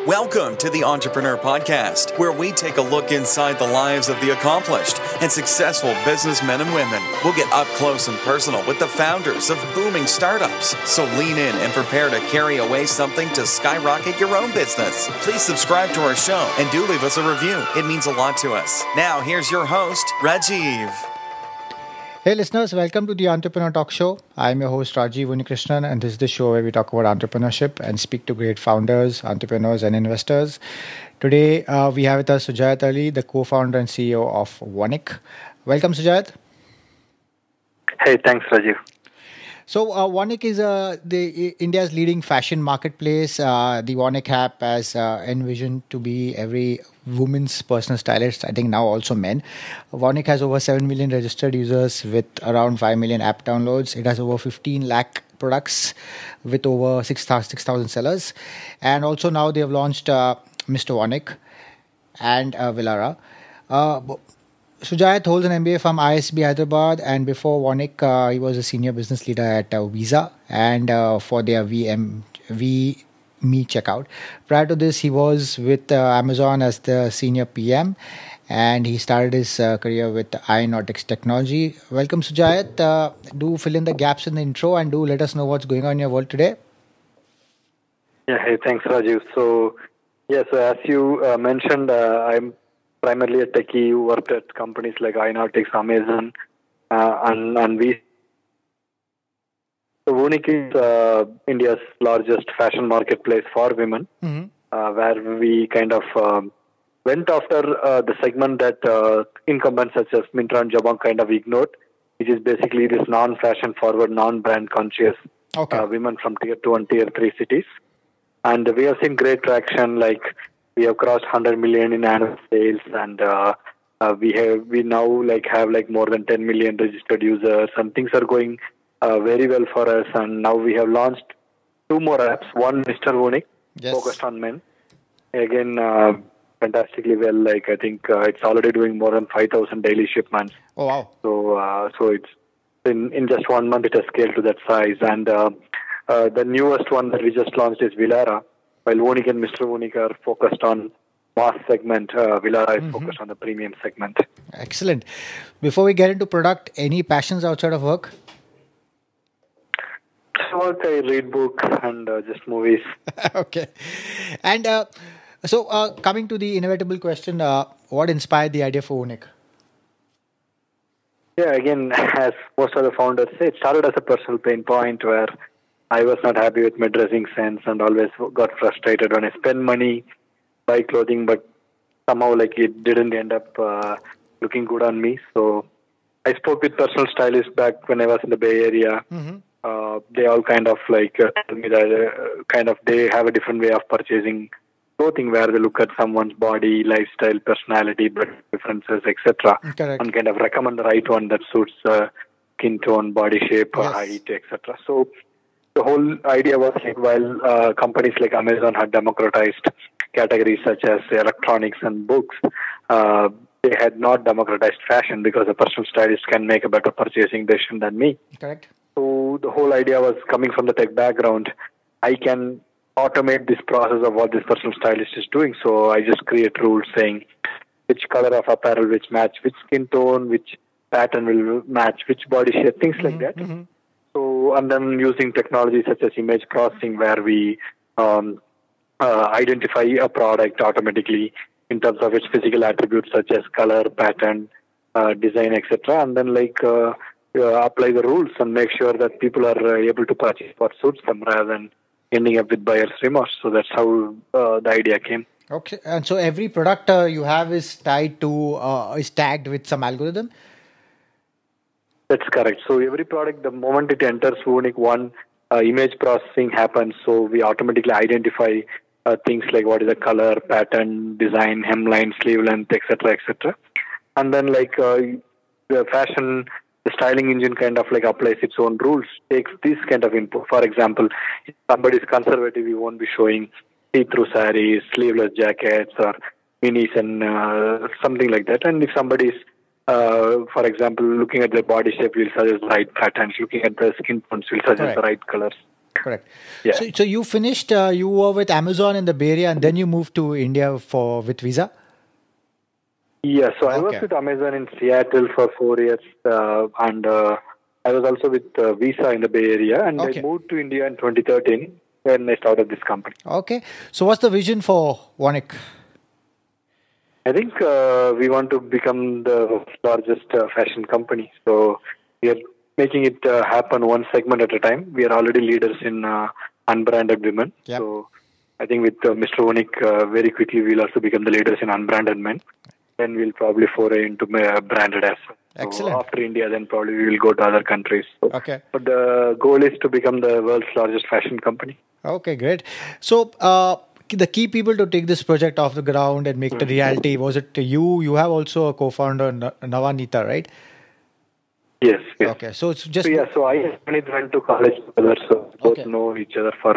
Welcome to the Entrepreneur Podcast, where we take a look inside the lives of the accomplished and successful businessmen and women. We'll get up close and personal with the founders of booming startups. So lean in and prepare to carry away something to skyrocket your own business. Please subscribe to our show and do leave us a review. It means a lot to us. Now, here's your host, Rajiv. Hey listeners, welcome to the Entrepreneur Talk Show. I'm your host Rajiv Unikrishnan, and this is the show where we talk about entrepreneurship and speak to great founders, entrepreneurs and investors. Today we have with us Sujayath Ali, the co-founder and CEO of Vonik. Welcome Sujayath. Hey, thanks Rajiv. So Vonik is India's leading fashion marketplace. The Vonik app has envisioned to be every women's personal stylist, I think now also men. Vonik has over 7 million registered users with around 5 million app downloads. It has over 15 lakh products with over 6,000 sellers. And also now they have launched Mr. Vonik and Villara. Sujayath holds an MBA from ISB Hyderabad, and before Vonik, he was a senior business leader at Visa and for their Me checkout. Prior to this, he was with Amazon as the senior PM, and he started his career with Aeronautics Technology. Welcome, Sujayath. Do fill in the gaps in the intro and do let us know what's going on in your world today. Yeah, hey, thanks, Rajiv. So as you mentioned, I'm primarily a techie who worked at companies like Aeronautics, Amazon, and we. So Vonik is India's largest fashion marketplace for women, where we kind of went after the segment that incumbents such as Myntra and Jabong kind of ignored, which is basically this non-fashion forward, non-brand conscious women from Tier 2 and Tier 3 cities. And we have seen great traction, like we have crossed 100 million in annual sales, and we now have more than 10 million registered users, and things are going very well for us. And now we have launched 2 more apps. One, Mr. Vonik, focused on men. Again, fantastically well. I think it's already doing more than 5,000 daily shipments. Oh wow! So it's in just 1 month it has scaled to that size. And the newest one that we just launched is Villara. While Vonik and Mr. Vonik are focused on mass segment, Villara is focused on the premium segment. Excellent. Before we get into product, any passions outside of work? Work, I read books and just movies. Okay. And so coming to the inevitable question, what inspired the idea for Vonik? Yeah, again, as most of the founders say, it started as a personal pain point where I was not happy with my dressing sense and always got frustrated when I spend money, buy clothing, but somehow it didn't end up looking good on me. So I spoke with personal stylists back when I was in the Bay Area. They all kind of told me that they have a different way of purchasing clothing where they look at someone's body, lifestyle, personality, preferences, etc. And kind of recommend the right one that suits skin tone, body shape, height, etc. So the whole idea was while companies like Amazon had democratized categories such as electronics and books, they had not democratized fashion because a personal stylist can make a better purchasing decision than me. Correct. So the whole idea was coming from the tech background. I can automate this process of what this personal stylist is doing. So I just create rules saying which color of apparel which match which skin tone, which pattern will match which body shape, things like that. So and then using technology such as image processing where we identify a product automatically in terms of its physical attributes such as color, pattern, design, etc. And then apply the rules and make sure that people are able to purchase what suits them rather than ending up with buyer's remorse. So that's how the idea came. Okay, and so every product you have is tagged with some algorithm? That's correct. So every product, the moment it enters Vonik, one image processing happens. So we automatically identify things like what is the color, pattern, design, hemline, sleeve length, etc., etc. And then the fashion, the styling engine kind of applies its own rules, takes this kind of input. For example, if somebody is conservative, we won't be showing see-through sarees, sleeveless jackets, or minis and something like that. And if somebody is, for example, looking at their body shape, we'll suggest the right patterns. Looking at the skin tones, we'll suggest the right colors. Correct. Yeah. So you finished, you were with Amazon in the Bay Area and then you moved to India with Visa? Yeah, so I was Okay. with Amazon in Seattle for 4 years, and I was also with Visa in the Bay Area, and Okay. I moved to India in 2013 when I started this company. Okay. So what's the vision for Warnick? I think we want to become the largest fashion company. So we are making it happen one segment at a time. We are already leaders in unbranded women. Yep. So I think with Mr. Onik, very quickly we'll also become the leaders in unbranded men. Then we'll probably foray into branded as well. Excellent. So after India, then probably we will go to other countries. So, Okay. but the goal is to become the world's largest fashion company. Okay, great. So the key people to take this project off the ground and make it a reality, was it you? You have also a co-founder, Navanita, right? Yes. Yes. Okay, so it's just... So I and Puneet went to college together, so both Okay. know each other for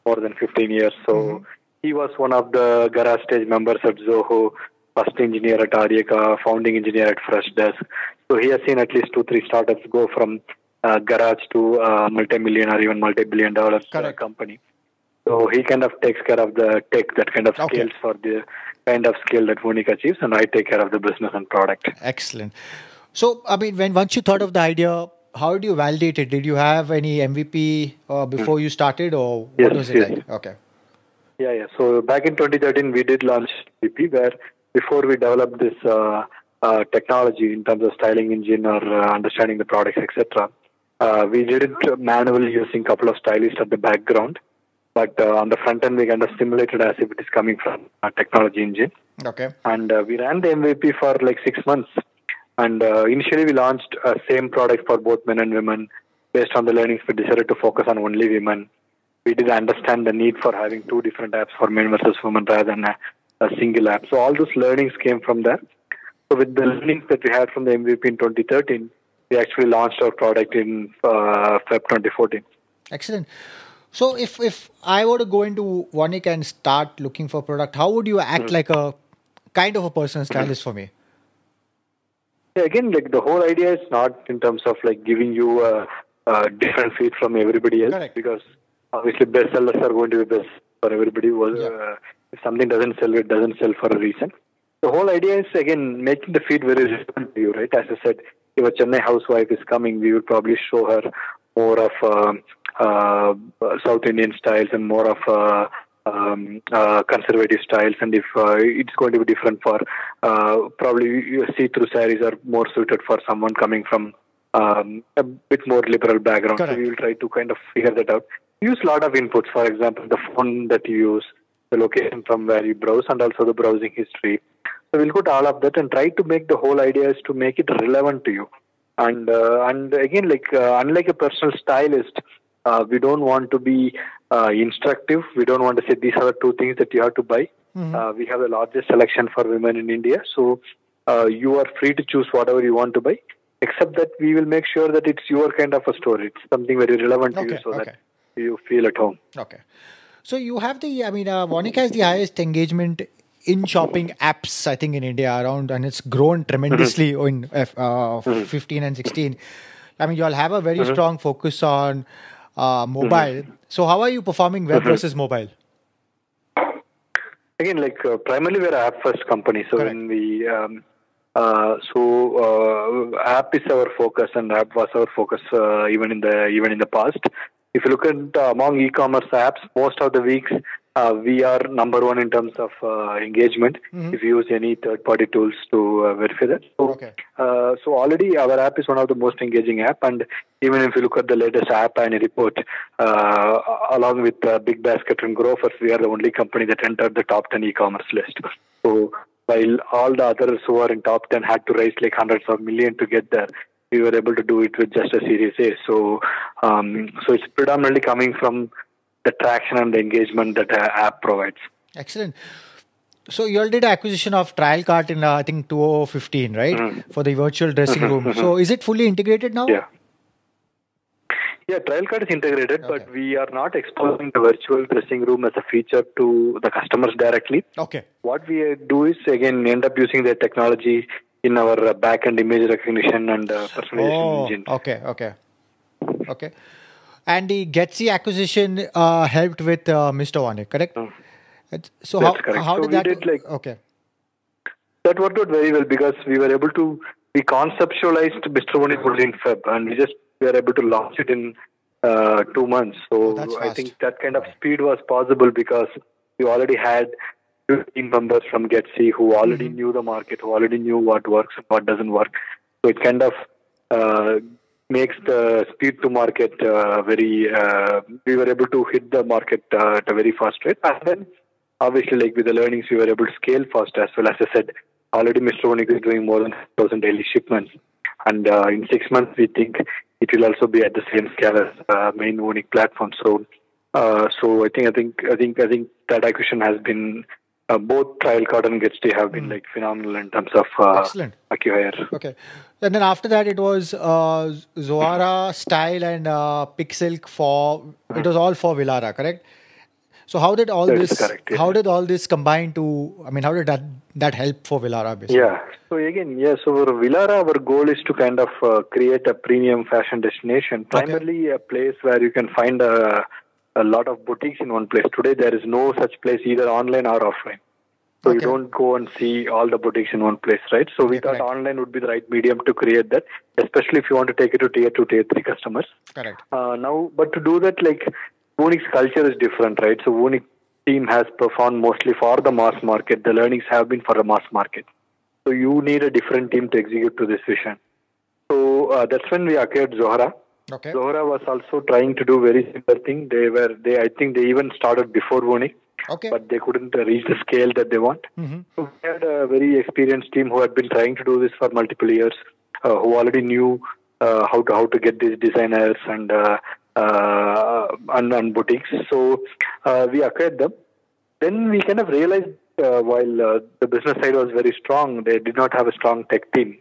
more than 15 years. So he was one of the garage stage members at Zoho, first engineer at Aryaka, founding engineer at Freshdesk. So he has seen at least 2-3 startups go from garage to multi-million or even multi-billion dollar Correct. company. So he kind of takes care of the tech that kind of scales for the kind of scale that Vonik achieves, and I take care of the business and product. Excellent. So, I mean, once you thought of the idea, how did you validate it? Did you have any MVP before you started, or what Yes, was it yes. like? Okay. Yeah. So back in 2013, we did launch MVP, where before we developed this technology in terms of styling engine or understanding the products, etc., we did it manually using a couple of stylists at the background. But on the front end, we kind of simulated as if it is coming from a technology engine. Okay. And we ran the MVP for like 6 months. And initially, we launched same product for both men and women. Based on the learnings, we decided to focus on only women. We did understand the need for having 2 different apps for men versus women rather than a single app. So all those learnings came from there. So with the learnings that we had from the MVP in 2013, we actually launched our product in Feb 2014. Excellent. So if I were to go into Warnick and start looking for product, how would you act like a kind of a personal stylist for me? Yeah, again, like the whole idea is not in terms of like giving you a different feed from everybody else. Correct. Because obviously best sellers are going to be best for everybody. If something doesn't sell, it doesn't sell for a reason. The whole idea is, again, making the feed very relevant to you, right? As I said, if a Chennai housewife is coming, we will probably show her more of South Indian styles and more of conservative styles. And if it's going to be different for probably see-through sarees are more suited for someone coming from a bit more liberal background. Correct. So we will try to kind of figure that out. Use a lot of inputs, for example, the phone that you use, the location from where you browse, and also the browsing history. So we'll put all of that and try to make the whole idea is to make it relevant to you. And again, like unlike a personal stylist, we don't want to be instructive. We don't want to say these are the 2 things that you have to buy. We have the largest selection for women in India. So you are free to choose whatever you want to buy, except that we will make sure that it's your kind of a store. It's something very relevant to you so that you feel at home. Okay. So you have Warnick has the highest engagement in shopping apps, I think, in India around, and it's grown tremendously in 15 and 16. I mean, you all have a very strong focus on mobile. So how are you performing web versus mobile? Again, like primarily we're an app-first company. So Correct. when we app is our focus, and app was our focus even in the past. If you look at among e-commerce apps, most of the weeks we are number 1 in terms of engagement. If you use any third-party tools to verify that. So already our app is one of the most engaging app, and even if you look at the latest App Annie report, along with Big Basket and Grofers, we are the only company that entered the top 10 e-commerce list. So while all the others who are in top 10 had to raise like hundreds of millions to get there, we were able to do it with just a Series A. So it's predominantly coming from the traction and the engagement that app provides. Excellent. So you all did acquisition of Trial Cart in I think 2015, right? For the virtual dressing room. So is it fully integrated now? Yeah, Trial Cart is integrated, but we are not exposing the virtual dressing room as a feature to the customers directly. Okay. What we do is, again, end up using the technology in our back-end image recognition and personalization engine. Okay. And the Getsy acquisition helped with Mr. Warnick, correct? So That's correct. how So did we that? did like Okay. that worked out very well because we conceptualized Mr. Warnick only in Feb, and we were able to launch it in 2 months. That's So I fast. think that kind of speed was possible because we already had two team members from Getsy who already knew the market, who already knew what works and what doesn't work. So it kind of makes the speed to market very. We were able to hit the market at a very fast rate, and then obviously, like with the learnings, we were able to scale fast as well. As I said, already Mr. Warnick is doing more than 1,000 daily shipments, and in 6 months, we think it will also be at the same scale as main Warnick platform. So I think that acquisition has been. Both Trial Card and Getsy have been like phenomenal in terms of Excellent. acquire. Okay. And then after that, it was Zohara, Style, and Pixilk it was all for Villara, correct? So how did all That is this? correct, yeah. How did all this combine to? I mean, how did that help for Villara basically? Yeah. So again, so for Villara, our goal is to kind of create a premium fashion destination, primarily a place where you can find a lot of boutiques in one place. Today, there is no such place either online or offline. So you don't go and see all the boutiques in one place, right? So we thought online would be the right medium to create that, especially if you want to take it to tier 2, tier 3 customers. Correct. But to do that, like Warnick's culture is different, right? So Warnick team has performed mostly for the mass market. The learnings have been for the mass market. So you need a different team to execute to this vision. So that's when we acquired Zohara. Okay. Zohara was also trying to do very similar thing. I think they even started before Warnick, but they couldn't reach the scale that they want. So we had a very experienced team who had been trying to do this for multiple years, who already knew how to get these designers and boutiques. So we acquired them. Then we kind of realized while the business side was very strong, they did not have a strong tech team.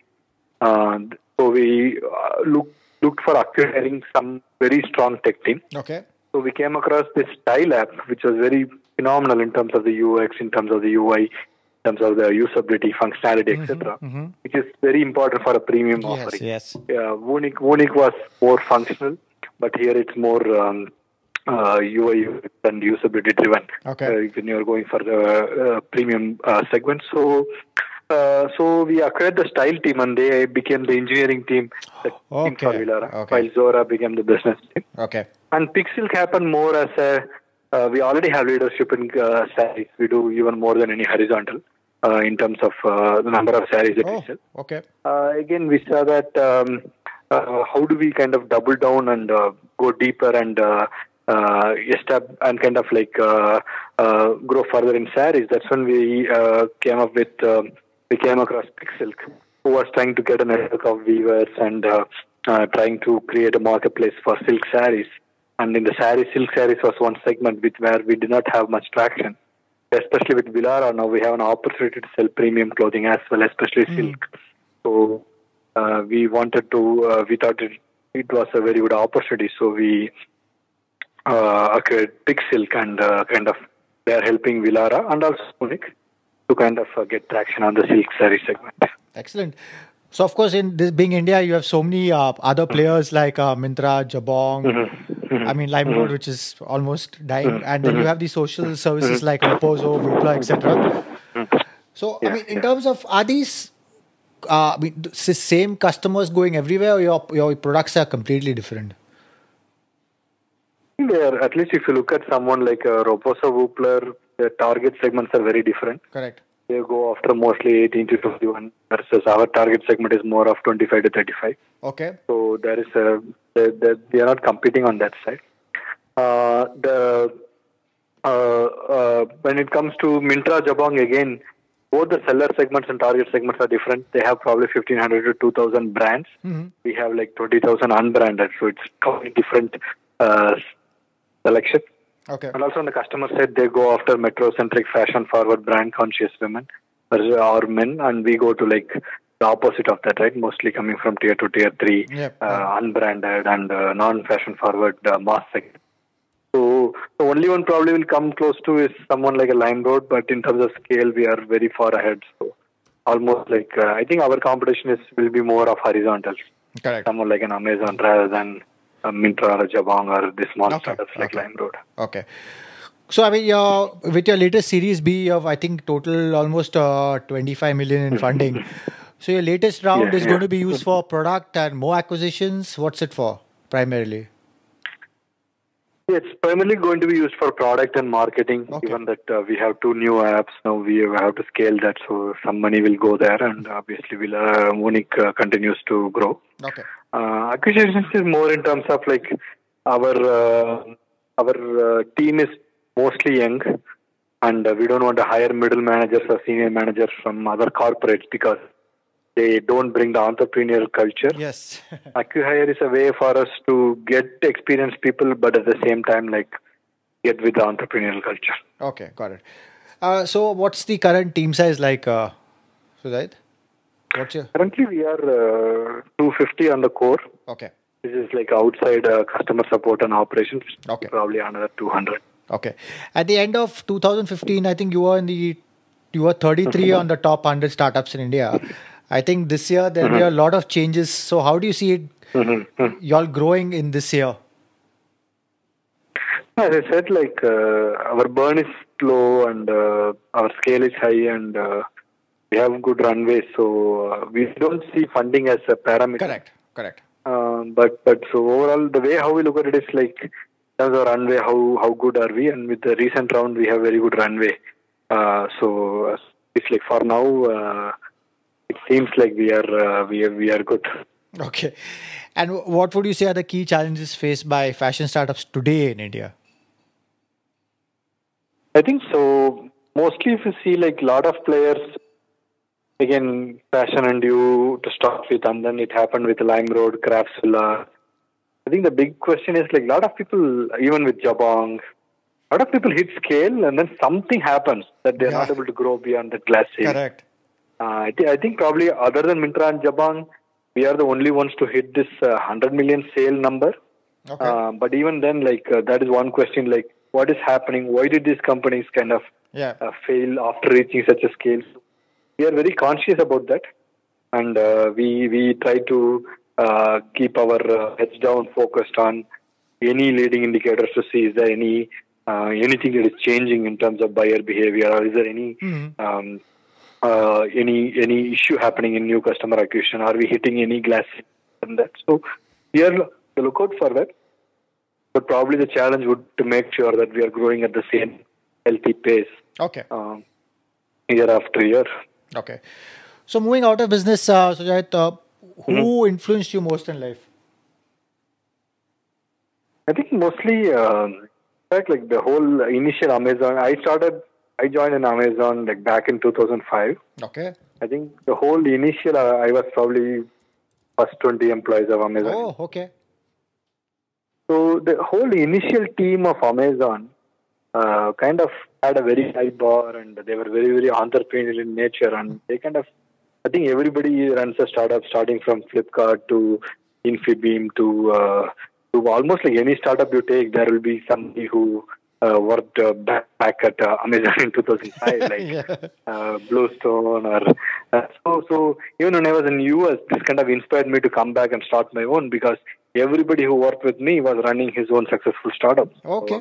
So we looked for acquiring some very strong tech team. Okay. So we came across this Style app, which was very phenomenal in terms of the UX, in terms of the UI, in terms of the usability, functionality, etc., which is very important for a premium offering. Yes. Warnick was more functional, but here it's more UI and usability driven. Okay. When you're going for the premium segment. So we acquired the Style team and they became the engineering team for Villara, while Zohara became the business team. Okay. And Pixilk happened more as we already have leadership in sarees. We do even more than any horizontal in terms of the number of sarees that we sell. Okay. Again, we saw that how do we kind of double down and go deeper and and kind of like grow further in sarees. That's when we came across Pixilk, who was trying to get a network of weavers and trying to create a marketplace for silk sarees. And in the silk sarees was one segment where we did not have much traction. Especially with Villara, now we have an opportunity to sell premium clothing as well, especially silk. So we thought it was a very good opportunity. So we acquired Pixilk and kind of they are helping Villara and also Warnick to kind of get traction on the silk saree segment. Excellent. So, of course, in this being India, you have so many other players like Myntra, Jabong, I mean, Limeroad, which is almost dying. And then you have the social services like Reposo, Hoopla, etc. So, I mean, in terms of, are these same customers going everywhere or your products are completely different? At least if you look at someone like Reposo, Hoopla, the target segments are very different. Correct. They go after mostly 18 to 21 versus our target segment is more of 25 to 35. Okay. So there is we are not competing on that side. When it comes to Myntra, Jabong, again, both the seller segments and target segments are different. They have probably 1,500 to 2,000 brands. We have like 20,000 unbranded. So it's completely different selection. Okay. And also on the customer side, they go after metro-centric, fashion-forward, brand-conscious women or men, and we go to like the opposite of that, right? Mostly coming from tier 2, tier 3, unbranded and non-fashion-forward mass segment. So the only one probably will come close to is someone like a Limeroad, but in terms of scale, we are very far ahead. So almost like I think our competition will be more of horizontals. Correct. Someone like an Amazon rather than Myntra or Jabong or the small startups like Okay. LimeRoad. Okay. So, I mean, with your latest Series B of, I think, total almost 25 million in funding. So, your latest round is going to be used for product and more acquisitions. What's it for, primarily? It's primarily going to be used for product and marketing, Okay. given that we have 2 new apps. Now we have to scale that, so some money will go there, and obviously Munich continues to grow. Okay. Acquisitions is more in terms of like our team is mostly young, and we don't want to hire middle managers or senior managers from other corporates because they don't bring the entrepreneurial culture. Yes. Acquihire is a way for us to get experienced people, but at the same time, like get with the entrepreneurial culture. Okay, got it. So, what's the current team size like, Sujayath? What's your... Currently, we are 250 on the core. Okay. This is like outside customer support and operations. Okay. Probably another 200. Okay. At the end of 2015, I think you were 33 on the top 100 startups in India. I think this year there will be a lot of changes. So how do you see it, y'all growing in this year? As I said, like our burn is low and our scale is high, and we have good runway. So we don't see funding as a parameter. Correct. But so overall, the way how we look at it is like in terms of runway, how good are we? And with the recent round, we have very good runway. So it's like for now, it seems like we are good. Okay. And what would you say are the key challenges faced by fashion startups today in India? I think so. Mostly, if you see like a lot of players, again, Fashion and You to start with, and then it happened with LimeRoad, Craftsvilla. I think the big question is like a lot of people, even with Jabong, a lot of people hit scale, and then something happens that they're not able to grow beyond that glass ceiling. Correct. I think probably other than Myntra and Jabong, we are the only ones to hit this 100 million sale number. Okay. But even then, like that is one question, like what is happening? Why did these companies kind of fail after reaching such a scale? So we are very conscious about that, and we try to keep our heads down, focused on any leading indicators to see is there anything that is changing in terms of buyer behavior, or is there any issue happening in new customer acquisition? Are we hitting any glass and that? So we are to look out for that. But probably the challenge would to make sure that we are growing at the same healthy pace. Okay. Year after year. Okay. So moving out of business, Sujayath, who influenced you most in life? I think mostly, like the whole initial Amazon. I joined in Amazon like back in 2005. Okay. I think the whole initial, I was probably first 20 employees of Amazon. Oh, okay. So the whole initial team of Amazon kind of had a very high bar, and they were very, very entrepreneurial in nature, and they kind of, I think everybody runs a startup, starting from Flipkart to Infibeam to almost like any startup you take, there will be somebody who worked back at Amazon in 2005, like Bluestone or so. Even when I was in US, this kind of inspired me to come back and start my own, because everybody who worked with me was running his own successful startup. Okay.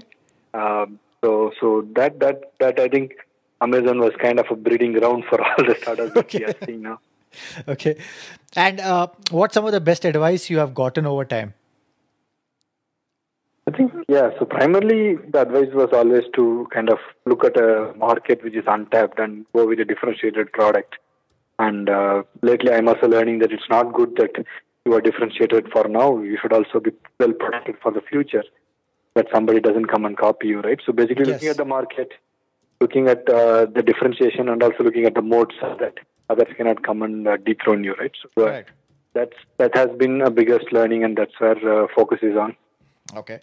So that I think Amazon was kind of a breeding ground for all the startups that we are seeing now. Okay. And what's some of the best advice you have gotten over time? I think, so primarily the advice was always to kind of look at a market which is untapped and go with a differentiated product. And lately I'm also learning that it's not good that you are differentiated for now. You should also be well protected for the future, that somebody doesn't come and copy you, right? So basically looking at the market, looking at the differentiation, and also looking at the moats so that others cannot come and dethrone you, right? So that has been a biggest learning, and that's where focus is on. Okay.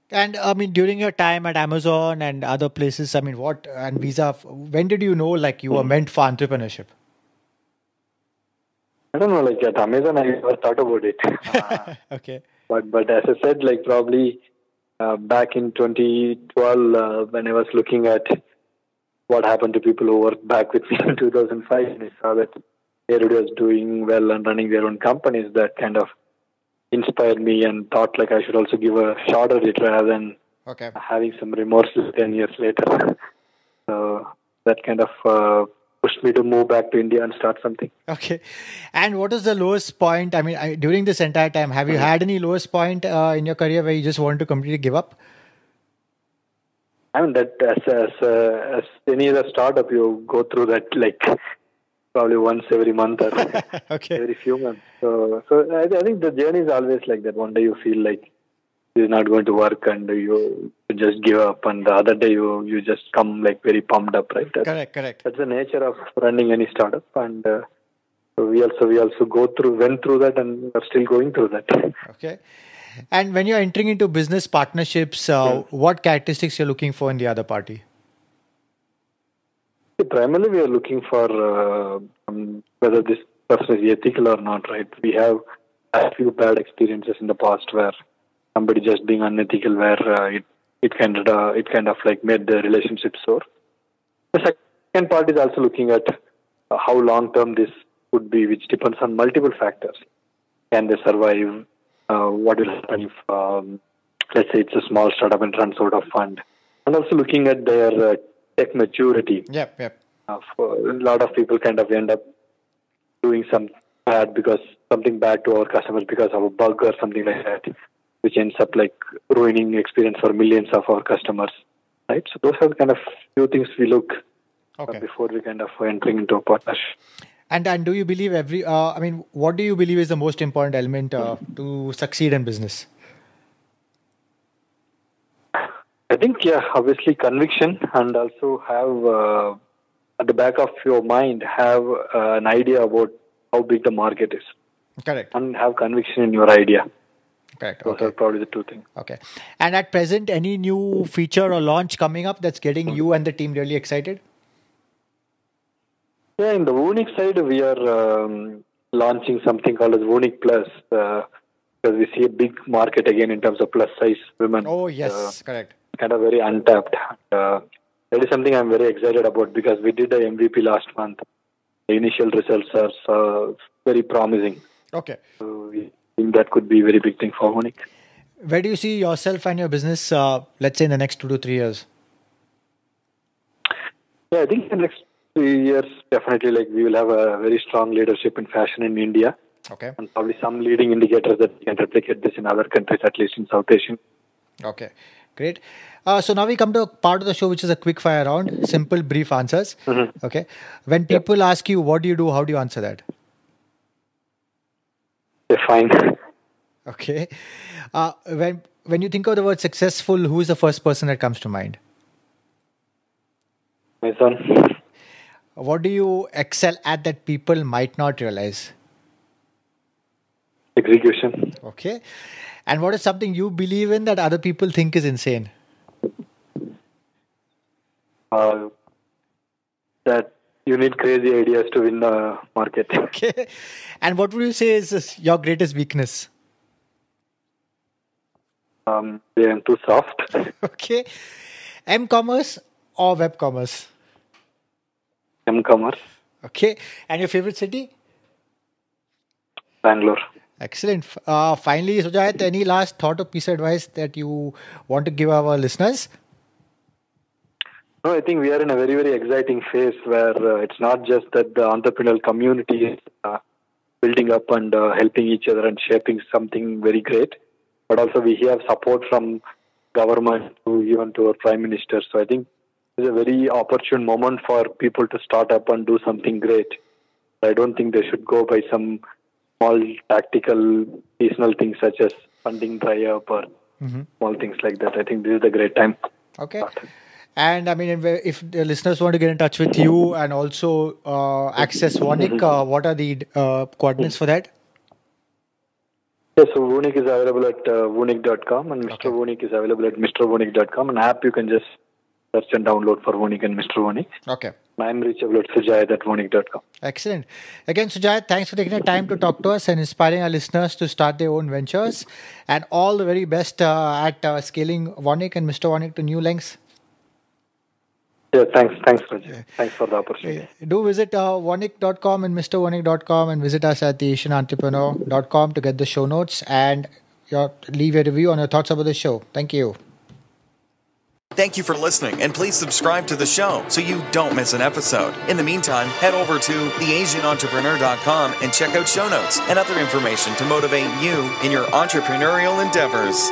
And I mean, during your time at Amazon and other places, I mean, and Visa, when did you know like you were meant for entrepreneurship? I don't know, like at Amazon, I never thought about it. Okay. But as I said, like probably back in 2012, when I was looking at what happened to people who worked back with me in 2005, and I saw that everybody was doing well and running their own companies, that kind of inspired me and thought like I should also give a shot at it rather than having some remorse 10 years later. So that kind of pushed me to move back to India and start something. Okay. And what is the lowest point? I mean, during this entire time, have you had any lowest point in your career where you just want to completely give up? I mean, that as any other startup, you go through that like probably once every month or every few months. So I think the journey is always like that. One day you feel like it's not going to work and you just give up, and the other day you just come like very pumped up, right? Correct. That's the nature of running any startup, and so we also went through that, and are still going through that. Okay. And when you're entering into business partnerships, what characteristics you're looking for in the other party? Primarily, we are looking for whether this person is ethical or not, right? We have a few bad experiences in the past where somebody just being unethical, where it kind of like made the relationship sour. The second part is also looking at how long term this could be, which depends on multiple factors. Can they survive? What will happen if, let's say, it's a small startup and runs out of fund? And also looking at their tech maturity. Yep. A lot of people kind of end up doing something bad to our customers because of a bug or something like that, which ends up like ruining experience for millions of our customers, right? So those are the kind of few things we look before we kind of entering into a partnership. And do you believe what do you believe is the most important element to succeed in business? I think, obviously conviction, and also have at the back of your mind have an idea about how big the market is. Correct. And have conviction in your idea. Correct. Those are probably the two things. Okay. And at present, any new feature or launch coming up that's getting you and the team really excited? Yeah, in the Vunic side, we are launching something called as Vunic Plus, because we see a big market again in terms of plus size women. Oh, yes, correct. Kind of very untapped. That is something I'm very excited about because we did the MVP last month. The initial results are very promising. Okay. So we think that could be a very big thing for Vunic. Where do you see yourself and your business, let's say in the next 2 to 3 years? Yeah, I think in the next 3 years, definitely like we will have a very strong leadership in fashion in India. Okay. And probably some leading indicators that we can replicate this in other countries, at least in South Asia. Okay, great. So now we come to a part of the show which is a quick fire round, simple, brief answers. Mm-hmm. Okay. When people ask you, what do you do? How do you answer that? They're fine. Okay. When you think of the word successful, who is the first person that comes to mind? My son. What do you excel at that people might not realize? Execution. Okay. And what is something you believe in that other people think is insane? That you need crazy ideas to win the market. Okay. And what would you say is your greatest weakness? They are too soft. Okay. M-commerce or web commerce? M-commerce. Okay. And your favorite city? Bangalore. Excellent. Finally, Sujayath, any last thought or piece of advice that you want to give our listeners? No, I think we are in a very, very exciting phase where it's not just that the entrepreneurial community is building up and helping each other and shaping something very great, but also we have support from government to even to our Prime Minister. So I think it's a very opportune moment for people to start up and do something great. I don't think they should go by some small tactical, seasonal things such as funding dry up or small things like that. I think this is a great time. Okay. And I mean, if the listeners want to get in touch with you and also access Vunic, what are the coordinates for that? Yes, so Vunic is available at vunic.com and Mr. Vunic is available at mrvunic.com. An app you can just search and download for Vunic and Mr. Vunic. Okay. I'm reachable at Sujayath at vunic.com. Excellent. Again, Sujayath, thanks for taking the time to talk to us and inspiring our listeners to start their own ventures. And all the very best at scaling Vunic and Mr. Vunic to new lengths. Yeah, thanks, Roger. Thanks for the opportunity. Do visit Wanik.com and MrWanik.com and visit us at the AsianEntrepreneur.com to get the show notes and leave a review on your thoughts about the show. Thank you. Thank you for listening, and please subscribe to the show so you don't miss an episode. In the meantime, head over to theasianentrepreneur.com and check out show notes and other information to motivate you in your entrepreneurial endeavors.